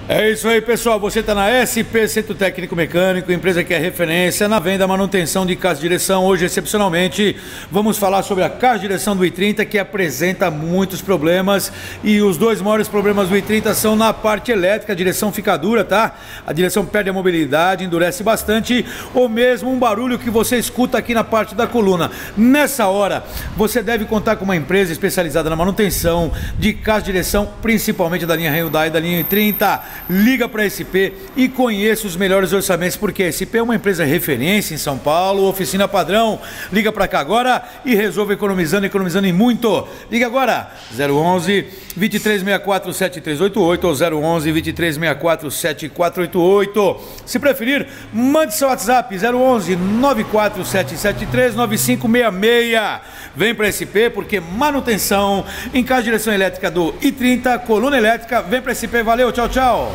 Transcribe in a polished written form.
É isso aí, pessoal. Você está na SP Centro Técnico Mecânico, empresa que é referência na venda e manutenção de caixa de direção. Hoje, excepcionalmente, vamos falar sobre a caixa de direção do i30, que apresenta muitos problemas. E os dois maiores problemas do i30 são na parte elétrica. A direção fica dura, tá? A direção perde a mobilidade, endurece bastante, ou mesmo um barulho que você escuta aqui na parte da coluna. Nessa hora, você deve contar com uma empresa especializada na manutenção de caixa de direção, principalmente da linha Hyundai e da linha i30. Liga para a SP e conheça os melhores orçamentos, porque a SP é uma empresa referência em São Paulo, oficina padrão. Liga para cá agora e resolva economizando em muito. Liga agora, 011 2364 7388 ou 011 2364 7488. Se preferir, mande seu WhatsApp 011 94773 9566. Vem para a SP, porque manutenção em caixa de direção elétrica do i30, coluna elétrica, vem para a SP. Valeu, tchau, tchau.